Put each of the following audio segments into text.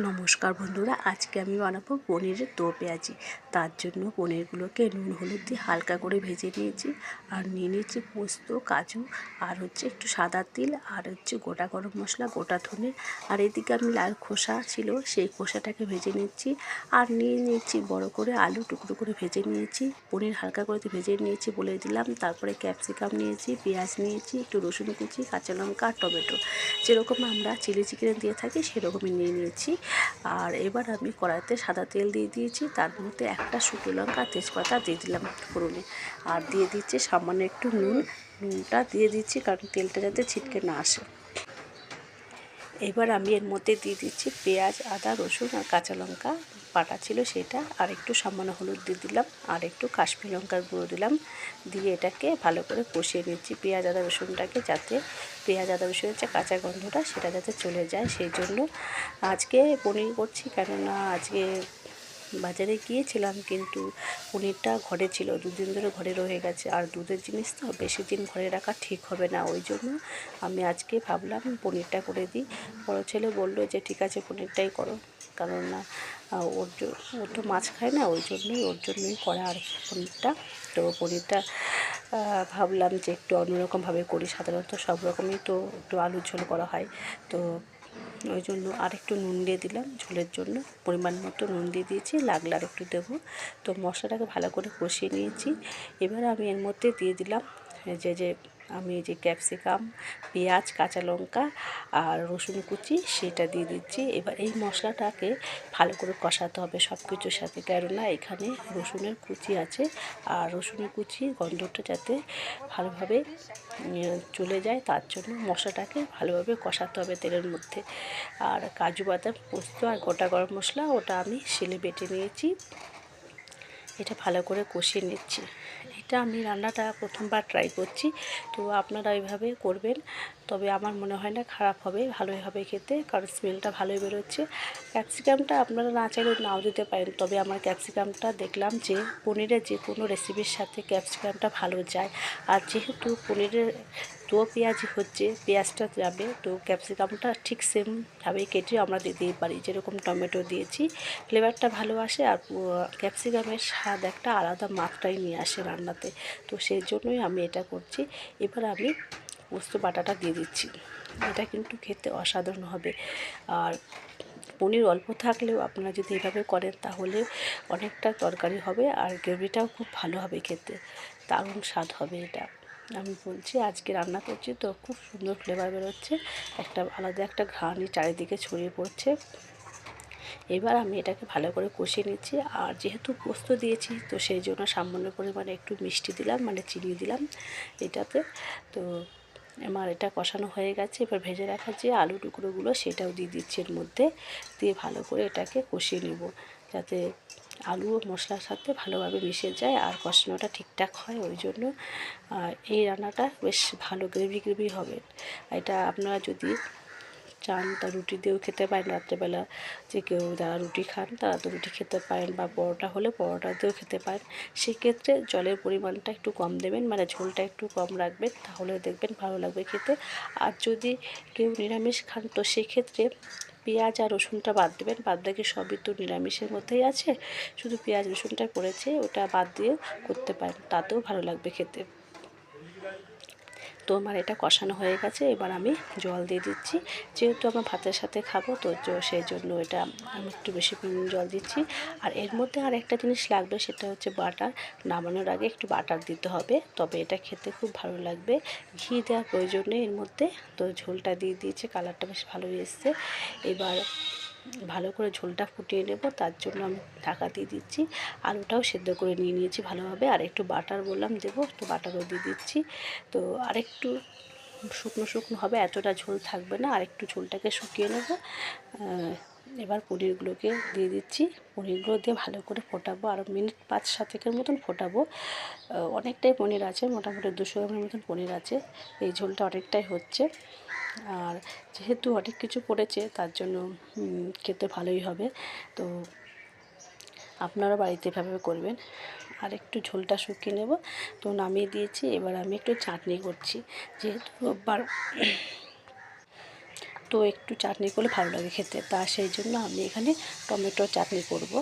নমস্কার বন্ধুরা, আজকে আমি বানাবো পনিরের দো পেঁয়াজি। তার জন্য পনিরগুলোকে নুন হলুদ দিয়ে হালকা করে ভেজে নিয়েছি। আর নিয়ে নিয়েছি পোস্ত, কাজু, আর একটু সাদা তিল, আর গোটা গরম মশলা, গোটা ধনে। আর এদিকে আমি লাল খোসা ছিল, সেই খোসাটাকে ভেজে নিচ্ছি। আর নিয়ে নিয়েছি বড় করে আলু টুকরো করে ভেজে নিয়েছি। পনির হালকা করে ভেজে নিয়েছি বলে দিলাম। তারপরে ক্যাপসিকাম নিয়েছি, পেঁয়াজ নিয়েছি, একটু রসুন কুচি, কাঁচা লঙ্কা, টমেটো, যেরকম আমরা চিলি চিকেনে দিয়ে থাকি সেরকমই নিয়ে নিয়েছি। আর এবার আমি কড়াইতে সাদা তেল দিয়ে দিয়েছি, তার মধ্যে একটা শুকনো লঙ্কা তেজপাতা দিয়ে দিলাম ফোড়নে। আর দিয়ে দিচ্ছি সামান্য একটু নুনটা দিয়ে দিচ্ছি কারণ তেলটা যাতে ছিটকে না আসে। এবার আমি এর মধ্যে দিয়ে দিচ্ছি পেঁয়াজ, আদা, রসুন আর কাঁচা লঙ্কা বাটা ছিল সেটা, আর একটু সামান্য হলুদ দিয়ে দিলাম, আর একটু কাশ্মীরি লঙ্কার গুঁড়ো দিলাম। দিয়ে এটাকে ভালো করে কষিয়ে নিচ্ছি পেঁয়াজ আদা রসুনটাকে, যাতে পেঁয়াজ আদা রসুনের যে কাঁচা গন্ধটা সেটা যাতে চলে যায়। সেই জন্য আজকে পনির করছি, কেননা আজকে বাজারে গিয়েছিলাম কিন্তু পনিরটা ঘরে ছিল, দুদিন ধরে ঘরে রয়ে গেছে। আর দুধের জিনিস তো বেশি দিন ঘরে রাখা ঠিক হবে না, ওই জন্য আমি আজকে ভাবলাম পনিরটা করে দিই। বড় ছেলে বললো যে ঠিক আছে পনিরটাই করো, কারণ না ও তো মাছ খায় না, ওই জন্যই করা আর কি পনিরটা। তো পনিরটা ভাবলাম যে একটু অন্যরকমভাবে করি, সাধারণত সব রকমই তো একটু আলুর ঝোল করা হয়। তো ওই জন্য আরেকটু নুন দিয়ে দিলাম, ঝোলের জন্য পরিমাণ মতো নুন দিয়ে দিয়েছি, লাগলে আর একটু দেবো। তো মশলাটাকে ভালো করে কষিয়ে নিয়েছি। এবার আমি এর মধ্যে দিয়ে দিলাম আমি যে ক্যাপসিকাম, পেঁয়াজ, কাঁচা লঙ্কা আর রসুন কুচি সেটা দিয়ে দিচ্ছি। এবার এই মশলাটাকে ভালো করে কষাতে হবে সব কিছুর সাথে, কেননা এখানে রসুনের কুচি আছে। আর রসুনের কুচি গন্ধটা যাতে ভালোভাবে চলে যায়, তার জন্য মশলাটাকে ভালোভাবে কষাতে হবে তেলের মধ্যে। আর কাজু বাদাম, পোস্ত আর গোটা গরম মশলা ওটা আমি শিলে বেটে নিয়েছি। এটা ভালো করে কষিয়ে নিচ্ছি। এটা আমি রান্নাটা প্রথমবার ট্রাই করছি, তো আপনারা এইভাবে করবেন, তবে আমার মনে হয় না খারাপ হবে, ভালোই হবে খেতে, কারণ স্মেলটা ভালোই বেরোচ্ছে। ক্যাপসিকামটা আপনারা না চাইলে নাও দিতে পারেন, তবে আমার ক্যাপসিকামটা দেখলাম যে পনিরের যে কোনো রেসিপির সাথে ক্যাপসিকামটা ভালো যায়। আর যেহেতু পনিরের দো পেঁয়াজি হচ্ছে, পেঁয়াজটা যাবে, তো ক্যাপসিকামটা ঠিক সেমভাবেই কেটে আমরা দিতেই পারি, যেরকম টমেটো দিয়েছি ফ্লেভারটা ভালো আসে। আর ক্যাপসিকামের স্বাদ একটা আলাদা মাত্রায় নিয়ে আসে রান্নাতে, তো সেই জন্যই আমি এটা করছি। এবার আমি পোস্ত বাটাটা দিয়ে দিচ্ছি, এটা কিন্তু খেতে অসাধারণ হবে। আর পনির অল্প থাকলেও আপনারা যদি এভাবে করেন তাহলে অনেকটা তরকারি হবে, আর গ্রেভিটাও খুব ভালো হবে খেতে, দারুণ স্বাদ হবে এটা। আমি বলছি আজকে রান্না করছি তো খুব সুন্দর ফ্লেভার বেরোচ্ছে, একটা আলাদা একটা ঘ্রাণই চারিদিকে ছড়িয়ে পড়ছে। এবার আমি এটাকে ভালো করে কষিয়ে নিচ্ছি। আর যেহেতু পোস্ত দিয়েছি তো সেই জন্য সামান্য পরিমাণে একটু মিষ্টি দিলাম, মানে চিনি দিলাম এটাতে। তো আমার এটা কষানো হয়ে গেছে। এবার ভেজে রাখা যে আলু টুকরোগুলো সেটাও দিয়ে দিচ্ছি এর মধ্যে, দিয়ে ভালো করে এটাকে কষিয়ে নেব, যাতে আলু ও মশলার সাথে ভালোভাবে মিশে যায় আর কষানোটা ঠিকঠাক হয়। ওই জন্য এই রান্নাটা বেশ ভালো গ্রেভি হবে। এটা আপনারা যদি চান তা রুটি দিয়েও খেতে পারেন, রাত্রেবেলা যে কেউ যারা রুটি খান তারা তো রুটি খেতে পারেন, বা পরোটা হলে পরোটা দিয়েও খেতে পারেন। সেক্ষেত্রে জলের পরিমাণটা একটু কম দেবেন, মানে ঝোলটা একটু কম রাখবেন, তাহলে দেখবেন ভালো লাগবে খেতে। আর যদি কেউ নিরামিষ খান তো সেক্ষেত্রে পেঁয়াজ আর রসুনটা বাদ দেবেন, বাদ বাকি সবই তো নিরামিষের মধ্যেই আছে, শুধু পেঁয়াজ রসুনটা পড়েছে, ওটা বাদ দিয়ে করতে পারেন, তাতেও ভালো লাগবে খেতে। তো আমার এটা কষানো হয়ে গেছে, এবার আমি জল দিয়ে দিচ্ছি, যেহেতু আমার ভাতের সাথে খাবো তো সেই জন্য এটা আমি একটু বেশি জল দিচ্ছি। আর এর মধ্যে আর একটা জিনিস লাগবে, সেটা হচ্ছে বাটার। নামানোর আগে একটু বাটার দিতে হবে, তবে এটা খেতে খুব ভালো লাগবে। ঘি দেওয়ার প্রয়োজন নেই এর মধ্যে। তো ঝোলটা দিয়ে দিয়েছে, কালারটা বেশ ভালোই এসছে। এবার ভালো করে ঝোলটা ফুটিয়ে নেব, তার জন্য আমি ঢাকা দিয়ে দিচ্ছি। আলুটাও সেদ্ধ করে নিয়েছি ভালোভাবে, আর একটু বাটার বললাম দেবো, তো বাটারও দিয়ে দিচ্ছি। তো আরেকটু শুকনো হবে, এতটা ঝোল থাকবে না, আরেকটু ঝোলটাকে শুকিয়ে নেব। এবার পনিরগুলোকে দিয়ে দিচ্ছি, পনিরগুলো দিয়ে ভালো করে ফোটাবো, আরও মিনিট 5-7 মতন ফোটাবো। অনেকটাই পনির আছে, মোটামুটি 200 গ্রামের মতন পনির আছে, এই ঝোলটা অনেকটাই হচ্ছে। আর যেহেতু অনেক কিছু পড়েছে তার জন্য খেতে ভালোই হবে। তো আপনারা বাড়িতে এভাবে করবেন। আর একটু ঝোলটা শুকিয়ে নেব, তো নামিয়ে দিয়েছি। এবার আমি একটু চাটনি করছি, যেহেতু রোববার তো একটু চাটনি করলে ভালো লাগে খেতে, তা সেই জন্য আমি এখানে টমেটো চাটনি করব।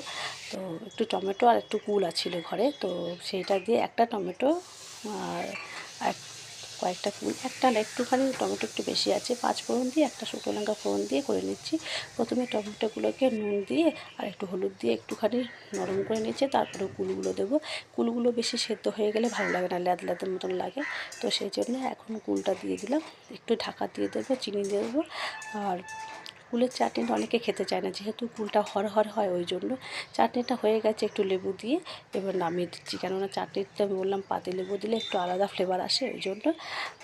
তো একটু টমেটো আর একটু কুল ছিল ঘরে, তো সেইটা দিয়ে একটা টমেটো আর এক কয়েকটা কুল, একটা না একটুখানি টমেটো একটু বেশি আছে, 5 ফোড়ন দিয়ে একটা শুকনো লঙ্কা ফোড়ন দিয়ে করে নিচ্ছি। প্রথমে টমেটোগুলোকে নুন দিয়ে আর একটু হলুদ দিয়ে একটুখানি নরম করে নিচ্ছে, তারপরে কুলগুলো দেবো। কুলগুলো বেশি সেদ্ধ হয়ে গেলে ভালো লাগে না, ল্যাদ ল্যাদের মতন লাগে। তো সেই জন্য এখন কুলটা দিয়ে দিলাম, একটু ঢাকা দিয়ে দেবো, চিনি দিয়ে দেবো। আর কুলের চাটনিটা অনেকে খেতে চায় না, যেহেতু কুলটা হরহর হয় ওই জন্য। চাটনিটা হয়ে গেছে, একটু লেবু দিয়ে এবার নামিয়ে দিচ্ছি, কেননা চাটনিতে আমি বললাম পাতি লেবু দিলে একটু আলাদা ফ্লেভার আসে ওই জন্য।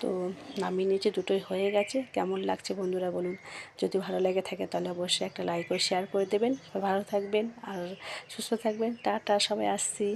তো নামিয়ে নিয়েছি, দুটোই হয়ে গেছে। কেমন লাগছে বন্ধুরা বলুন। যদি ভালো লেগে থাকে তাহলে অবশ্যই একটা লাইক ও শেয়ার করে দেবেন। ভালো থাকবেন আর সুস্থ থাকবেন। টাটা, সবাই আসছি।